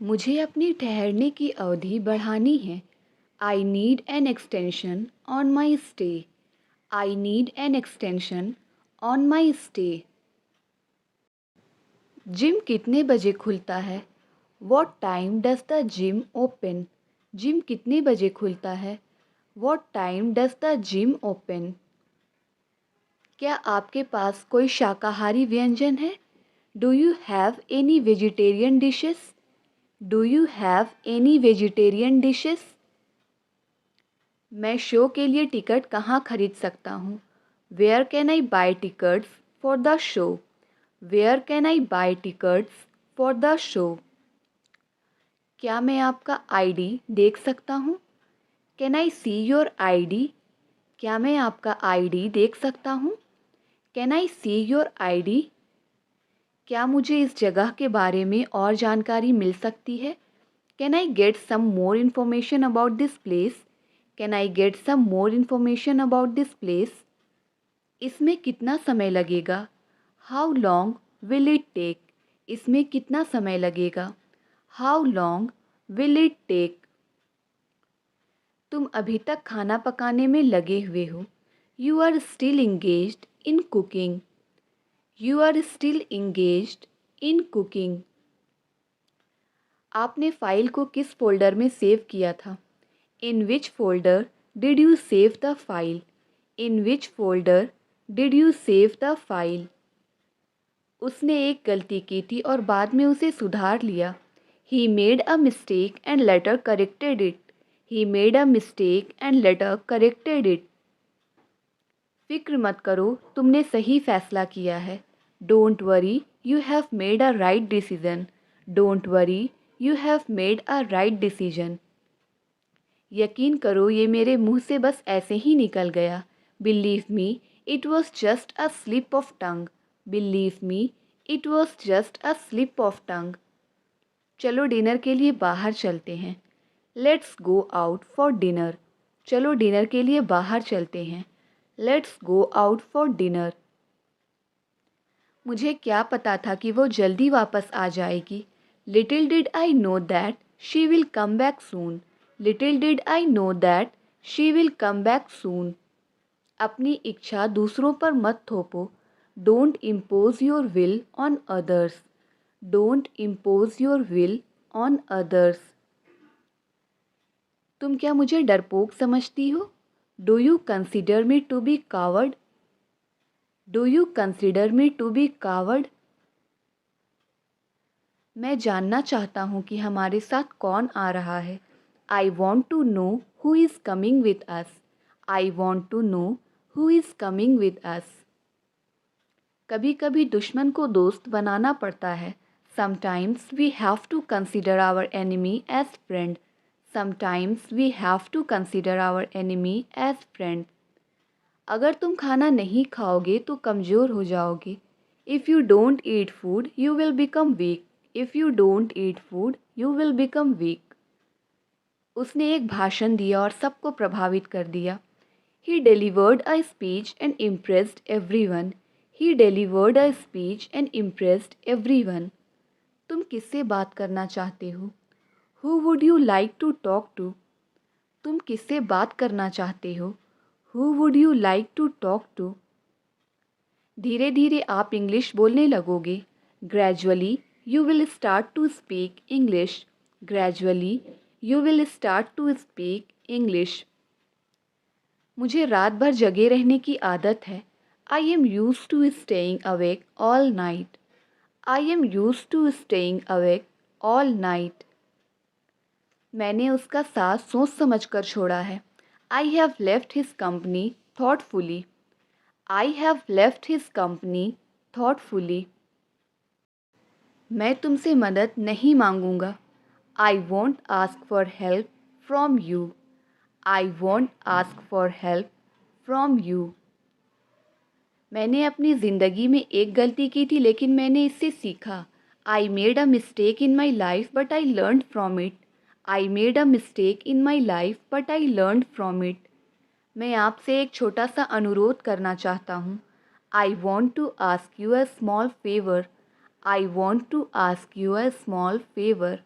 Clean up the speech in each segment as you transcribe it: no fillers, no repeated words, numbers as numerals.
मुझे अपनी ठहरने की अवधि बढ़ानी है। I need an extension on my stay. I need an extension on my stay. Gym कितने बजे खुलता है? What time does the gym open? Gym कितने बजे खुलता है? What time does the gym open? क्या आपके पास कोई शाकाहारी व्यंजन है? Do you have any vegetarian dishes? Do you have any vegetarian dishes? मैं शो के लिए टिकट कहाँ खरीद सकता हूँ? Where can I buy tickets for the show? Where can I buy tickets for the show? क्या मैं आपका आईडी देख सकता हूँ? Can I see your ID? क्या मैं आपका आईडी देख सकता हूँ? Can I see your ID? क्या मुझे इस जगह के बारे में और जानकारी मिल सकती है? Can I get some more information about this place? Can I get some more information about this place? इसमें कितना समय लगेगा? How long will it take? इसमें कितना समय लगेगा? How long will it take? तुम अभी तक खाना पकाने में लगे हुए हो। You are still engaged in cooking. You are still engaged in cooking. आपने फ़ाइल को किस फ़ोल्डर में सेव किया था? इन विच folder did you save the file? In which folder did you save the file? उसने एक गलती की थी और बाद में उसे सुधार लिया। He made a mistake and later corrected it. He made a mistake and later corrected it. फिक्र मत करो, तुमने सही फैसला किया है। Don't worry, you have made a right decision. Don't worry, you have made a right decision. यकीन करो, ये मेरे मुंह से बस ऐसे ही निकल गया। Believe me, it was just a slip of tongue. Believe me, it was just a slip of tongue. चलो डिनर के लिए बाहर चलते हैं। Let's go out for dinner. चलो डिनर के लिए बाहर चलते हैं। Let's go out for dinner. मुझे क्या पता था कि वो जल्दी वापस आ जाएगी। Little did I know that she will come back soon. Little did I know that she will come back soon. अपनी इच्छा दूसरों पर मत थोपो। Don't impose your will on others. Don't impose your will on others. तुम क्या मुझे डरपोक समझती हो? Do you consider me to be coward? Do you consider me to be coward? मैं जानना चाहता हूँ कि हमारे साथ कौन आ रहा है। I want to know who is coming with us. I want to know who is coming with us. कभी कभी दुश्मन को दोस्त बनाना पड़ता है। Sometimes we have to consider our enemy as friend. Sometimes we have to consider our enemy as friend. अगर तुम खाना नहीं खाओगे तो कमज़ोर हो जाओगे। If you don't eat food you will become weak. If you don't eat food you will become week. उसने एक भाषण दिया और सबको प्रभावित कर दिया। He delivered a speech and impressed everyone. He delivered a speech and impressed everyone. तुम किससे बात करना चाहते हो? Who would you like to talk to? तुम किससे बात करना चाहते हो? Who would you like to talk to? धीरे धीरे आप इंग्लिश बोलने लगोगे। Gradually you will start to speak English. Gradually you will start to speak English. मुझे रात भर जगे रहने की आदत है। I am used to staying awake all night. I am used to staying awake all night. मैंने उसका साथ सोच समझ कर छोड़ा है। I have left his company thoughtfully. I have left his company thoughtfully. मैं तुमसे मदद नहीं मांगूंगा। I won't ask for help from you. I won't ask for help from you. मैंने अपनी ज़िंदगी में एक गलती की थी लेकिन मैंने इससे सीखा। I made a mistake in my life but I learn from it. I made a mistake in my life but I learn from it. मैं आपसे एक छोटा सा अनुरोध करना चाहता हूँ। I want to ask you a small favour. I want to ask you a small favour.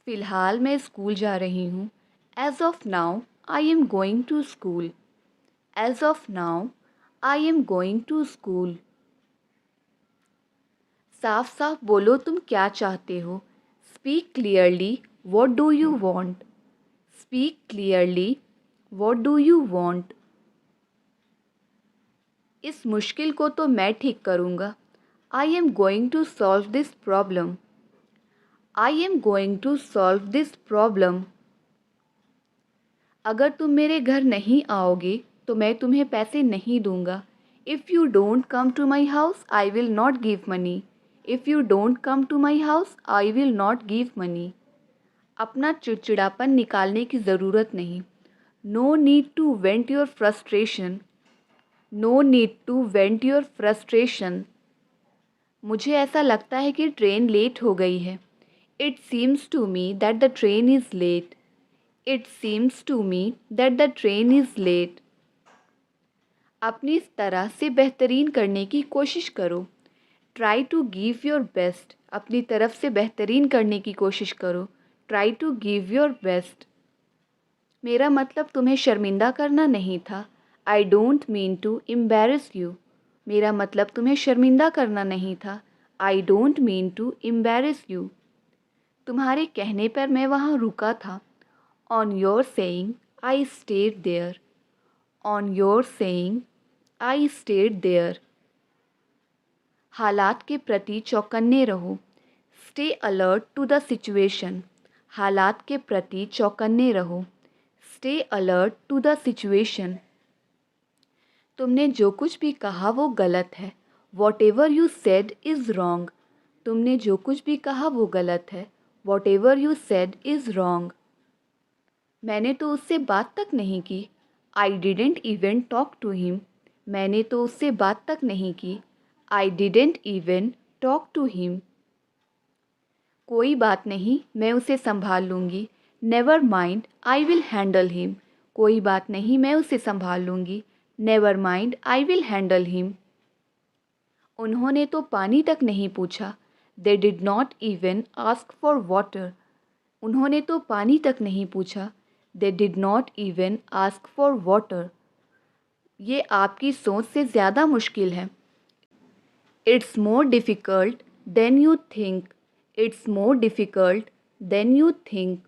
फ़िलहाल मैं स्कूल जा रही हूँ। As of now I am going to school. As of now I am going to school. साफ साफ बोलो तुम क्या चाहते हो। Speak clearly what do you want. Speak clearly what do you want. इस मुश्किल को तो मैं ठीक करूँगा। I am going to solve this problem. I am going to solve this problem. अगर तुम मेरे घर नहीं आओगे तो मैं तुम्हें पैसे नहीं दूंगा। If you don't come to my house I will not give money. If you don't come to my house I will not give money. अपना चिड़चिड़ापन निकालने की ज़रूरत नहीं। No need to vent your frustration. No need to vent your frustration. मुझे ऐसा लगता है कि ट्रेन लेट हो गई है। It seems to me that the train is late. It seems to me that the train is late. अपनी तरह से बेहतरीन करने की कोशिश करो। Try to give your best. अपनी तरफ से बेहतरीन करने की कोशिश करो। Try to give your best. मेरा मतलब तुम्हें शर्मिंदा करना नहीं था। I don't mean to embarrass you. मेरा मतलब तुम्हें शर्मिंदा करना नहीं था। I don't mean to embarrass you. तुम्हारे कहने पर मैं वहाँ रुका था। On your saying I stayed there. On your saying I stayed there. हालात के प्रति चौकन्ने रहो। Stay alert to the situation. हालात के प्रति चौकन्ने रहो। Stay alert to the situation. तुमने जो कुछ भी कहा वो गलत है। What ever you said is wrong. तुमने जो कुछ भी कहा वो गलत है। What ever you said is wrong. मैंने तो उससे बात तक नहीं की। I didn't even talk to him. मैंने तो उससे बात तक नहीं की। I didn't even talk to him. कोई बात नहीं, मैं उसे संभाल लूँगी। Never mind I will handle him. कोई बात नहीं, मैं उसे संभाल लूँगी। Never mind I will handle him. उन्होंने तो पानी तक नहीं पूछा। They did not even ask for water. उन्होंने तो पानी तक नहीं पूछा। They did not even ask for water. ये आपकी सोच से ज़्यादा मुश्किल है। It's more difficult than you think. It's more difficult than you think.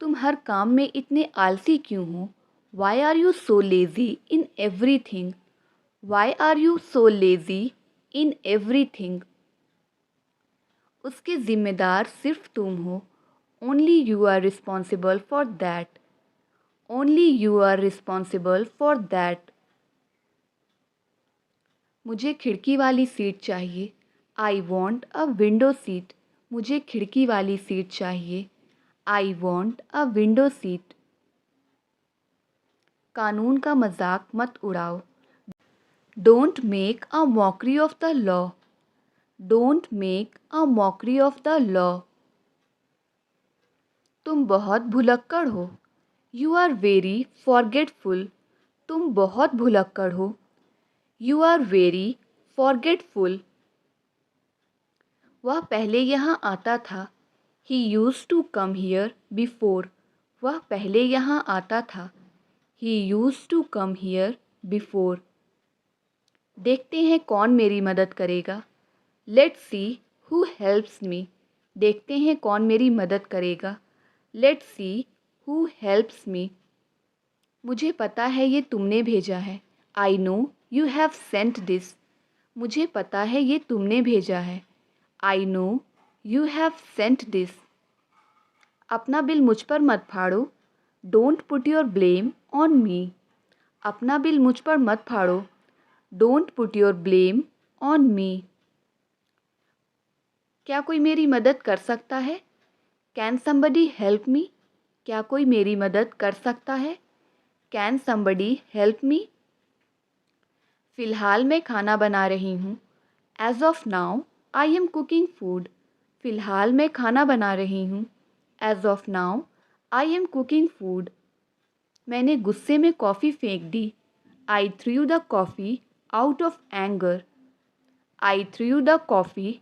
तुम हर काम में इतने आलसी क्यों हो। Why are you so lazy in everything. Why are you so lazy in everything. उसके ज़िम्मेदार सिर्फ तुम हो। Only you are responsible for that. Only you are responsible for that. मुझे खिड़की वाली सीट चाहिए। I want a window seat. मुझे खिड़की वाली सीट चाहिए। I want a window seat. कानून का मजाक मत उड़ाओ। Don't make a mockery of the law. Don't make a mockery of the law. तुम बहुत भुलक्कड़ हो। You are very forgetful. तुम बहुत भुलक्कड़ हो। You are very forgetful. वह पहले यहाँ आता था। He used to come here before. वह पहले यहाँ आता था। He used to come here before. देखते हैं कौन मेरी मदद करेगा। Let's see who helps me. देखते हैं कौन मेरी मदद करेगा। Let's see who helps me. मुझे पता है ये तुमने भेजा है। I know you have sent this. मुझे पता है ये तुमने भेजा है। I know you have sent this. अपना बिल मुझ पर मत फाड़ो। Don't put your blame on me. अपना बिल मुझ पर मत फाड़ो। Don't put your blame on me. क्या कोई मेरी मदद कर सकता है। Can somebody help me. क्या कोई मेरी मदद कर सकता है। Can somebody help me. फ़िलहाल मैं खाना बना रही हूँ। As of now I am cooking food. फ़िलहाल मैं खाना बना रही हूँ। As of now I am cooking food. मैंने गुस्से में कॉफ़ी फेंक दी। I threw the coffee out of anger. I threw the coffee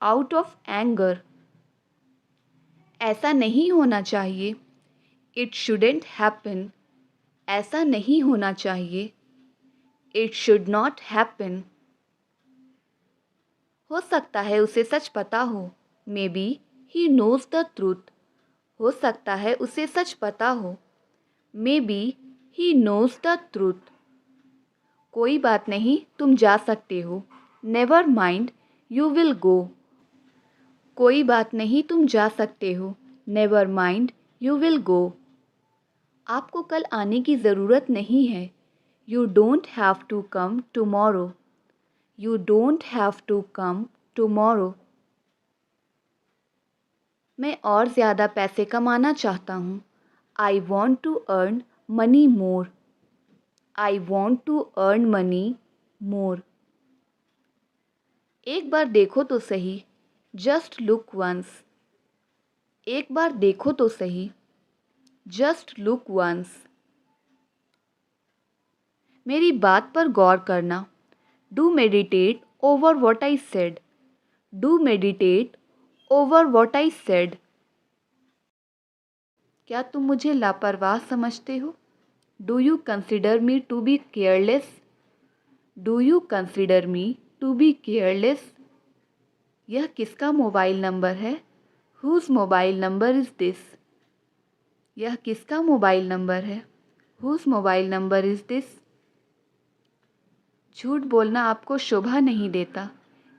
out of anger. ऐसा नहीं होना चाहिए। It shouldn't happen. ऐसा नहीं होना चाहिए। It should not happen. हो सकता है उसे सच पता हो। May be he knows the truth. हो सकता है उसे सच पता हो। May be he knows the truth. कोई बात नहीं, तुम जा सकते हो। Never mind, you will go. कोई बात नहीं, तुम जा सकते हो। Never mind, you will go. आपको कल आने की ज़रूरत नहीं है। You don't have to come tomorrow. You don't have to come tomorrow. मैं और ज़्यादा पैसे कमाना चाहता हूँ। I want to earn money more. I want to earn money more. एक बार देखो तो सही। Just look once. एक बार देखो तो सही। Just look once. मेरी बात पर गौर करना। Do meditate over what I said. Do meditate over what I said. क्या तुम मुझे लापरवाह समझते हो? Do you consider me to be careless. Do you consider me to be careless. यह किसका मोबाइल नंबर है? Whose mobile number is this. यह किसका मोबाइल नंबर है? Whose mobile number is this. झूठ बोलना आपको शोभा नहीं देता।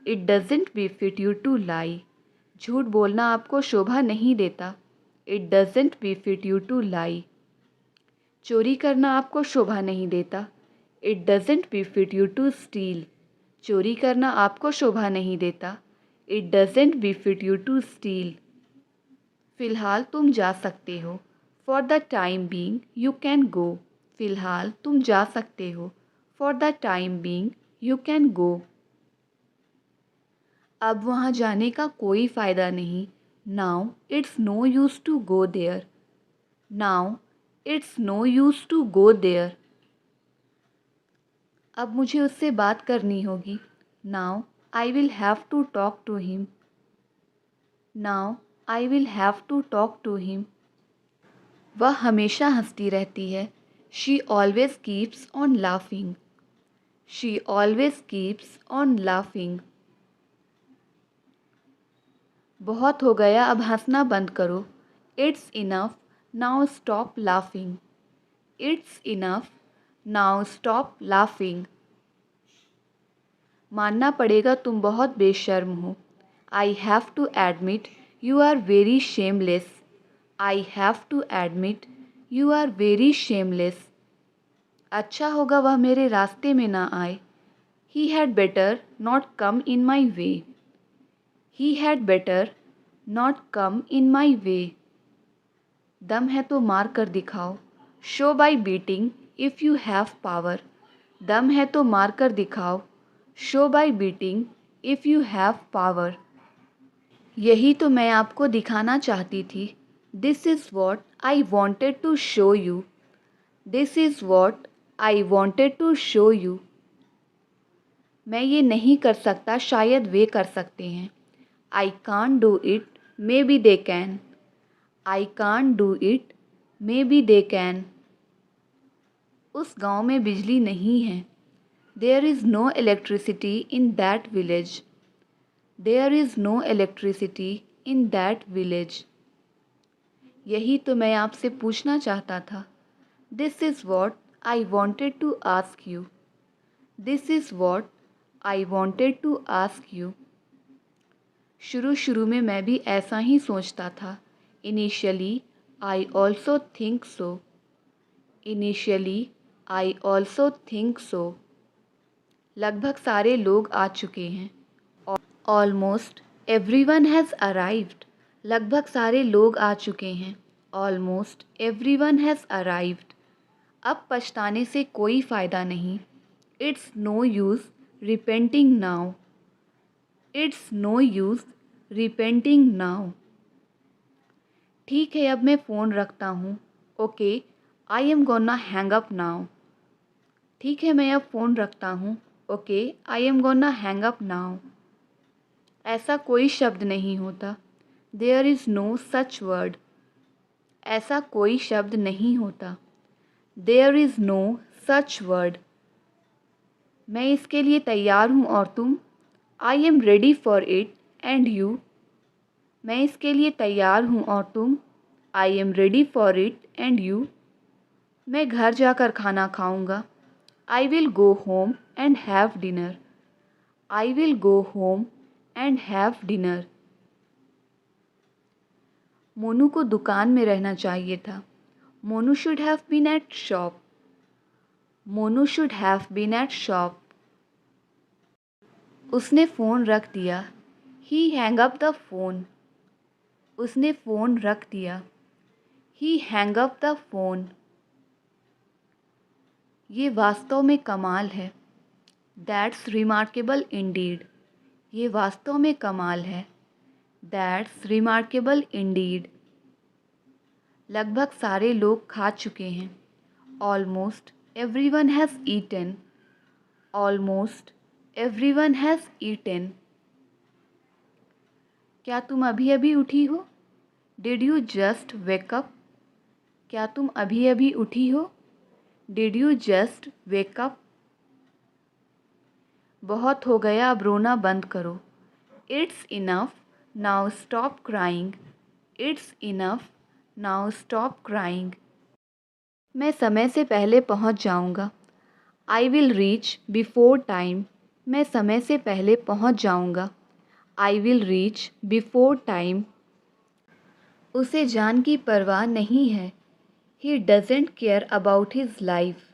It doesn't befit you to lie. झूठ बोलना आपको शोभा नहीं देता। It doesn't befit you to lie. चोरी करना आपको शोभा नहीं देता। It doesn't befit you to steal. चोरी करना आपको शोभा नहीं देता। It doesn't befit you to steal. फ़िलहाल तुम जा सकते हो। For the time being you can go. फ़िलहाल तुम जा सकते हो। For the time being you can go. अब वहाँ जाने का कोई फ़ायदा नहीं। Now it's no use to go there. Now it's no use to go there. अब मुझे उससे बात करनी होगी। Now I will have to talk to him. Now I will have to talk to him. वह हमेशा हंसती रहती है। She always keeps on laughing. She always keeps on laughing. बहुत हो गया, अब हंसना बंद करो। It's enough, now stop laughing. It's enough, now stop laughing. मानना पड़ेगा तुम बहुत बेशर्म हो। I have to admit you are very shameless. I have to admit you are very shameless. अच्छा होगा वह मेरे रास्ते में ना आए। He had better not come in my way. He had better not come in my way. दम है तो मार कर दिखाओ। Show by beating if you have power. दम है तो मार कर दिखाओ। Show by beating if you have power. यही तो मैं आपको दिखाना चाहती थी। This is what I wanted to show you. This is what I wanted to show you. मैं ये नहीं कर सकता, शायद वे कर सकते हैं। I can't do it, maybe they can. I can't do it, maybe they can. उस गांव में बिजली नहीं है। There is no electricity in that village. There is no electricity in that village. यही तो मैं आपसे पूछना चाहता था। This is what I wanted to ask you. This is what I wanted to ask you. शुरू शुरू में मैं भी ऐसा ही सोचता था। Initially I also think so. Initially I also think so. लगभग सारे लोग आ चुके हैं। Almost everyone has arrived. लगभग सारे लोग आ चुके हैं। Almost everyone has arrived. अब पछताने से कोई फ़ायदा नहीं। It's no use repenting now. It's no use repenting now. ठीक है, अब मैं फ़ोन रखता हूँ। Okay, I am gonna hang up now. ठीक है, मैं अब फ़ोन रखता हूँ। Okay, I am gonna hang up now. ऐसा कोई शब्द नहीं होता। There is no such word. ऐसा कोई शब्द नहीं होता। There is no such word. मैं इसके लिए तैयार हूँ और तुम? I am ready for it and you. मैं इसके लिए तैयार हूँ और तुम? I am ready for it and you. मैं घर जाकर खाना खाऊंगा। I will go home and have dinner. I will go home and have dinner. Monu को दुकान में रहना चाहिए था। Monu should have been at shop. Monu should have been at shop. उसने फ़ोन रख दिया। He hang up the phone. उसने फ़ोन रख दिया। He hang up the phone. ये वास्तव में कमाल है। That's remarkable indeed. ये वास्तव में कमाल है। That's remarkable indeed. लगभग सारे लोग खा चुके हैं। Almost everyone has eaten. Almost everyone has eaten. क्या तुम अभी अभी उठी हो? Did you just wake up? क्या तुम अभी अभी उठी हो? Did you just wake up? बहुत हो गया, अब रोना बंद करो। It's enough, now stop crying. It's enough, now stop crying. मैं समय से पहले पहुंच जाऊंगा। I will reach before time. मैं समय से पहले पहुंच जाऊंगा। I will reach before time. उसे जान की परवाह नहीं है। He doesn't care about his life.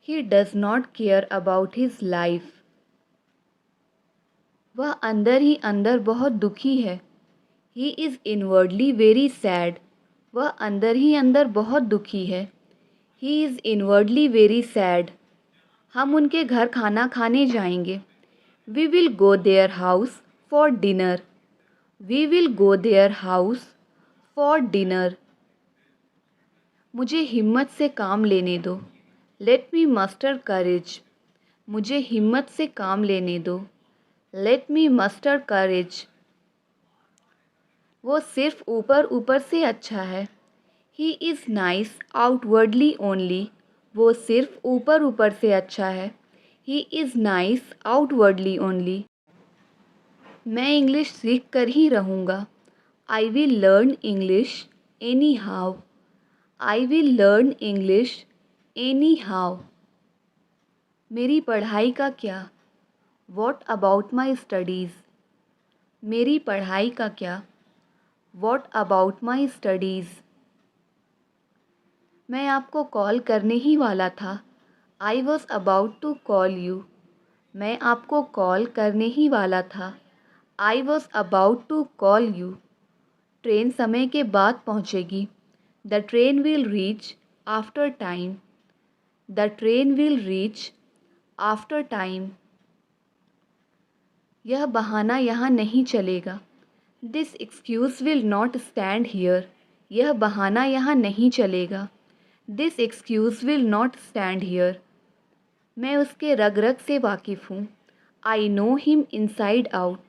He does not care about his life. वह अंदर ही अंदर बहुत दुखी है। He is inwardly very sad. वह अंदर ही अंदर बहुत दुखी है। He is inwardly very sad. हम उनके घर खाना खाने जाएंगे। We will go their house for dinner. We will go their house for dinner. मुझे हिम्मत से काम लेने दो। Let me muster courage. मुझे हिम्मत से काम लेने दो। लेट मी मस्टर करेज। वो सिर्फ ऊपर ऊपर से अच्छा है। He is nice outwardly only. वो सिर्फ ऊपर ऊपर से अच्छा है। He is nice outwardly only. मैं इंग्लिश सीख कर ही रहूँगा। I will learn English any how. I will learn English any how. मेरी पढ़ाई का क्या? What about my studies. मेरी पढ़ाई का क्या? What about my studies. मैं आपको कॉल करने ही वाला था। I was about to call you. मैं आपको कॉल करने ही वाला था। I was about to call you. Train समय के बाद पहुँचेगी। The train will reach after time. The train will reach after time. यह बहाना यहाँ नहीं चलेगा। This excuse will not stand here. यह बहाना यहाँ नहीं चलेगा। This excuse will not stand here. मैं उसके रग रग से वाकिफ़ हूँ। I know him inside out.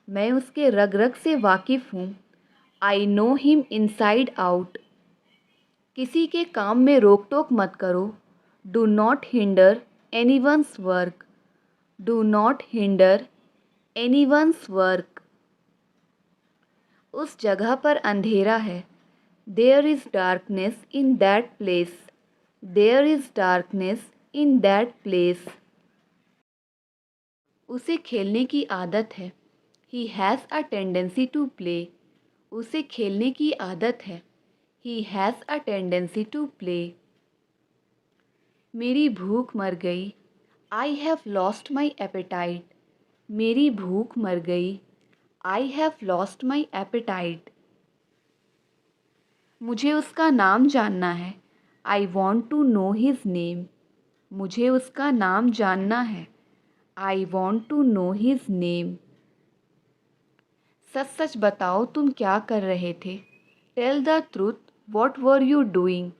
मैं उसके रग रग से वाकिफ़ हूँ। I know him inside out. किसी के काम में रोक टोक मत करो। Do not hinder anyone's work. Do not hinder anyone's work. उस जगह पर अंधेरा है। There is darkness in that place. There is darkness in that place. उसे खेलने की आदत है। He has a tendency to play. उसे खेलने की आदत है। He has a tendency to play. मेरी भूख मर गई। I have lost my appetite. मेरी भूख मर गई। I have lost my appetite. मुझे उसका नाम जानना है। I want to know his name. मुझे उसका नाम जानना है। I want to know his name. सच सच बताओ, तुम क्या कर रहे थे? Tell the truth, what were you doing.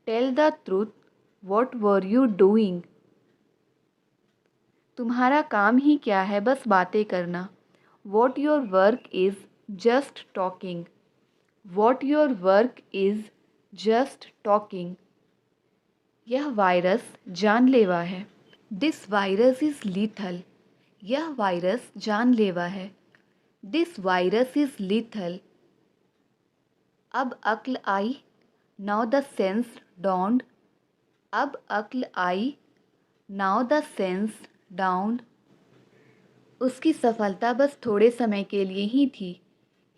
Tell the truth, what were you doing. तुम्हारा काम ही क्या है, बस बातें करना। What your work is just talking. What your work is just talking. यह वायरस जानलेवा है. This virus is lethal. यह वायरस जानलेवा है. This virus is lethal. अब अक्ल आई. Now the sense dawned. अब अक्ल आई. Now the sense dawned. उसकी सफलता बस थोड़े समय के लिए ही थी.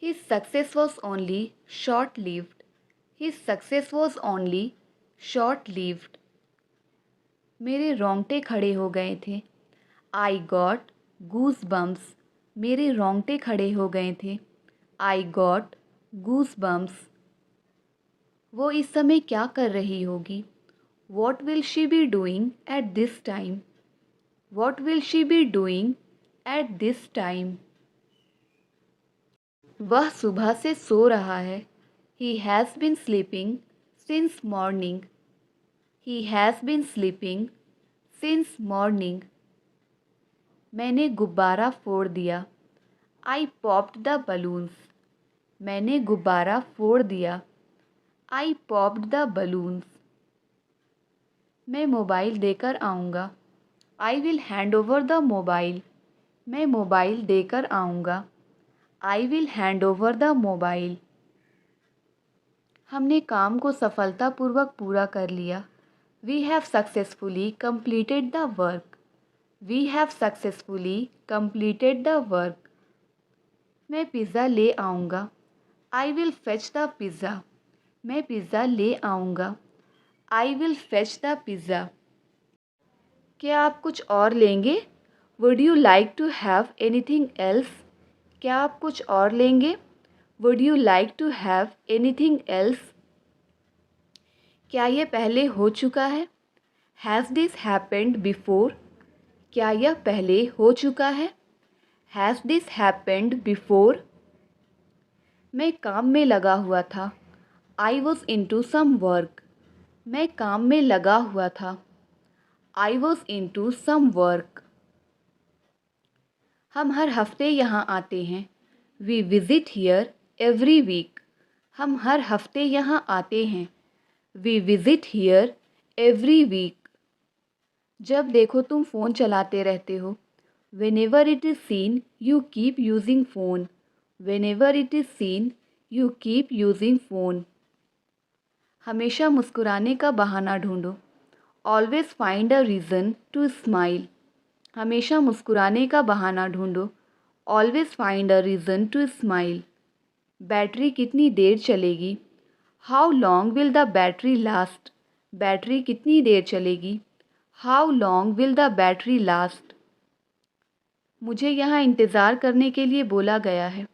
His success was only short-lived. His success was only short-lived. मेरे रोंगटे खड़े हो गए थे. I got goosebumps. मेरे रोंगटे खड़े हो गए थे. I got goosebumps. वो इस समय क्या कर रही होगी? What will she be doing at this time? What will she be doing at this time? वह सुबह से सो रहा है. He has been sleeping since morning. He has been sleeping since morning. मैंने गुब्बारा फोड़ दिया. I popped the balloons. मैंने गुब्बारा फोड़ दिया. I popped the balloons. मैं मोबाइल देकर आऊँगा. I will hand over the mobile. मैं मोबाइल देकर आऊँगा. I will hand over the mobile. हमने काम को सफलतापूर्वक पूरा कर लिया. We have successfully completed the work. We have successfully completed the work. मैं पिज़्ज़ा ले आऊँगा. I will fetch the pizza. मैं पिज़्ज़ा ले आऊँगा. I will fetch the pizza. क्या आप कुछ और लेंगे? Would you like to have anything else? क्या आप कुछ और लेंगे? Would you like to have anything else? क्या यह पहले हो चुका है? Has this happened before? क्या यह पहले हो चुका है? Has this happened before? मैं काम में लगा हुआ था. I was into some work. मैं काम में लगा हुआ था. I was into some work. हम हर हफ्ते यहाँ आते हैं. We visit here every week. हम हर हफ्ते यहाँ आते हैं. We visit here every week. जब देखो तुम फ़ोन चलाते रहते हो. Whenever it is seen, you keep using phone. Whenever it is seen, you keep using phone. हमेशा मुस्कुराने का बहाना ढूंढो. Always find a reason to smile. हमेशा मुस्कुराने का बहाना ढूंढो. Always find a reason to smile. Battery कितनी देर चलेगी? How long will the battery last? Battery कितनी देर चलेगी? How long will the battery last? मुझे यहाँ इंतज़ार करने के लिए बोला गया है.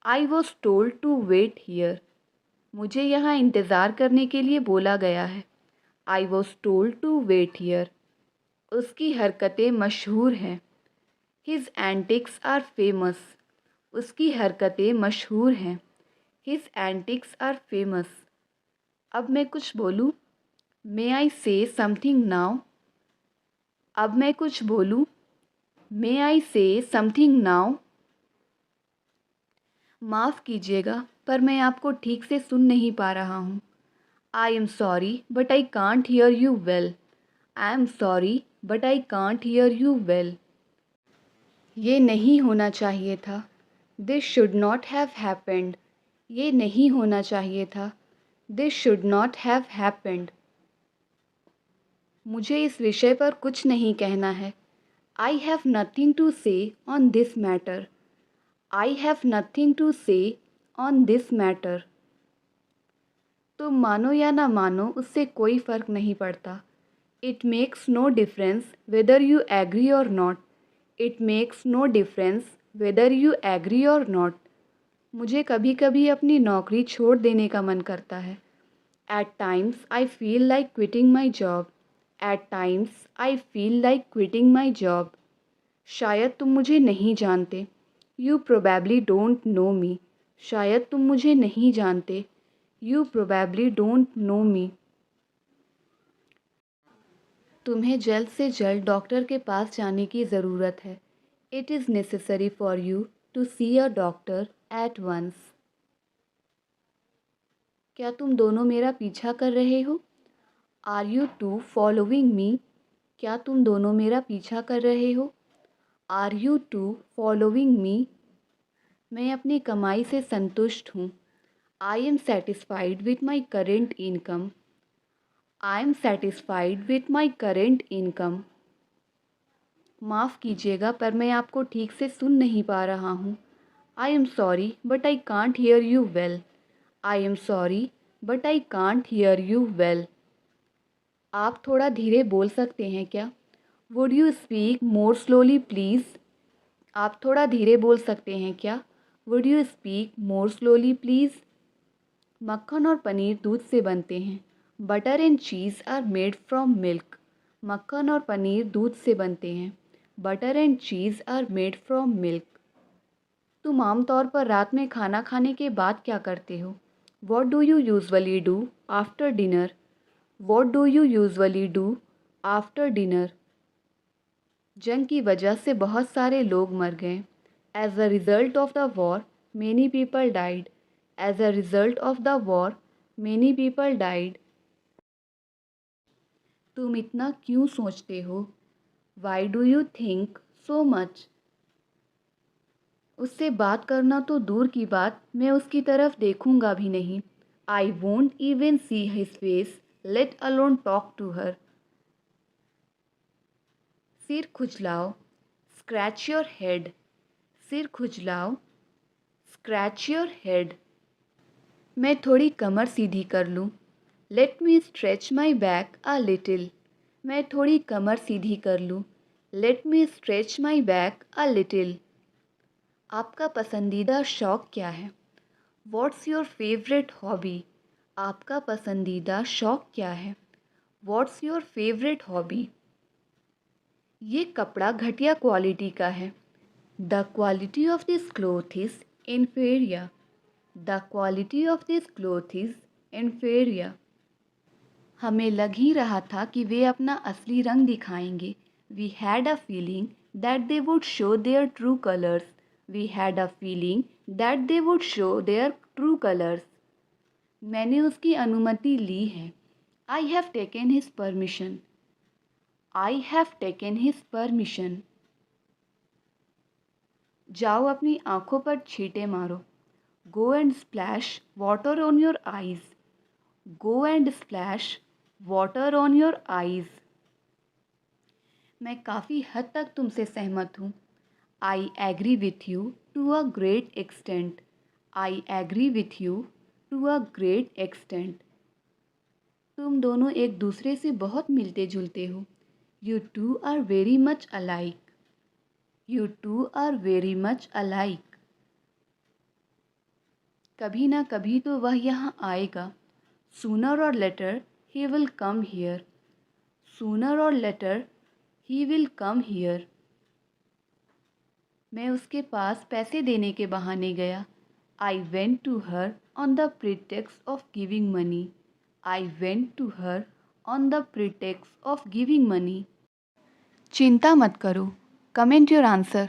I was told to wait here. मुझे यहाँ इंतज़ार करने के लिए बोला गया है. I was told to wait here. उसकी हरकतें मशहूर हैं. His antics are famous. उसकी हरकतें मशहूर हैं. His antics are famous. अब मैं कुछ बोलूँ? May I say something now? अब मैं कुछ बोलूँ? May I say something now? माफ़ कीजिएगा पर मैं आपको ठीक से सुन नहीं पा रहा हूँ. I am sorry but I can't hear you well. I am sorry but I can't hear you well. ये नहीं होना चाहिए था. This should not have happened. ये नहीं होना चाहिए था. This should not have happened. मुझे इस विषय पर कुछ नहीं कहना है. I have nothing to say on this matter. I have nothing to say on this matter. तुम मानो या ना मानो उससे कोई फ़र्क नहीं पड़ता. It makes no difference whether you agree or not. It makes no difference whether you agree or not. मुझे कभी कभी अपनी नौकरी छोड़ देने का मन करता है. At times I feel like quitting my job. At times I feel like quitting my job. शायद तुम मुझे नहीं जानते. You probably don't know me. शायद तुम मुझे नहीं जानते. You probably don't know me. तुम्हें जल्द से जल्द डॉक्टर के पास जाने की ज़रूरत है. It is necessary for you to see a doctor at once. क्या तुम दोनों मेरा पीछा कर रहे हो? Are you two following me? क्या तुम दोनों मेरा पीछा कर रहे हो? Are you two following me? मैं अपनी कमाई से संतुष्ट हूँ. I am satisfied with my current income. I am satisfied with my current income. माफ़ कीजिएगा पर मैं आपको ठीक से सुन नहीं पा रहा हूँ. I am sorry but I can't hear you well. I am sorry but I can't hear you well. आप थोड़ा धीरे बोल सकते हैं क्या? Would you speak more slowly please? आप थोड़ा धीरे बोल सकते हैं क्या? Would you speak more slowly please? मक्खन और पनीर दूध से बनते हैं. Butter and cheese are made from milk. मक्खन और पनीर दूध से बनते हैं. Butter and cheese are made from milk. तुम आमतौर पर रात में खाना खाने के बाद क्या करते हो? What do you usually do after dinner? What do you usually do after dinner? जंग की वजह से बहुत सारे लोग मर गए. As a result of the war, many people died. As a result of the war, many people died. तुम इतना क्यों सोचते हो? Why do you think so much? उससे बात करना तो दूर की बात, मैं उसकी तरफ देखूंगा भी नहीं. I won't even see his face, let alone talk to her. सिर खुजलाओ, scratch your head. सिर खुजलाओ, scratch your head. मैं थोड़ी कमर सीधी कर लूँ. Let me stretch my back a little. मैं थोड़ी कमर सीधी कर लूँ. Let me stretch my back a little. आपका पसंदीदा शौक़ क्या है? What's your favorite hobby? आपका पसंदीदा शौक़ क्या है? What's your favorite hobby? ये कपड़ा घटिया क्वालिटी का है. The quality of this cloth is inferior. The quality of this cloth is inferior. हमें लग ही रहा था कि वे अपना असली रंग दिखाएंगे. We had a feeling that they would show their true colors. We had a feeling that they would show their true colors. मैंने उसकी अनुमति ली है. I have taken his permission. I have taken his permission. जाओ अपनी आँखों पर छींटे मारो. Go and splash water on your eyes. Go and splash water on your eyes. मैं काफ़ी हद तक तुमसे सहमत हूँ. I agree with you to a great extent. I agree with you to a great extent. तुम दोनों एक दूसरे से बहुत मिलते जुलते हो. You two are very much alike. You two are very much alike. कभी ना कभी तो वह यहाँ आएगा. Sooner or later he will come here. Sooner or later he will come here. मैं उसके पास पैसे देने के बहाने गया. I went to her on the pretext of giving money. I went to her on the pretext of giving money. चिंता मत करो. Comment your answer.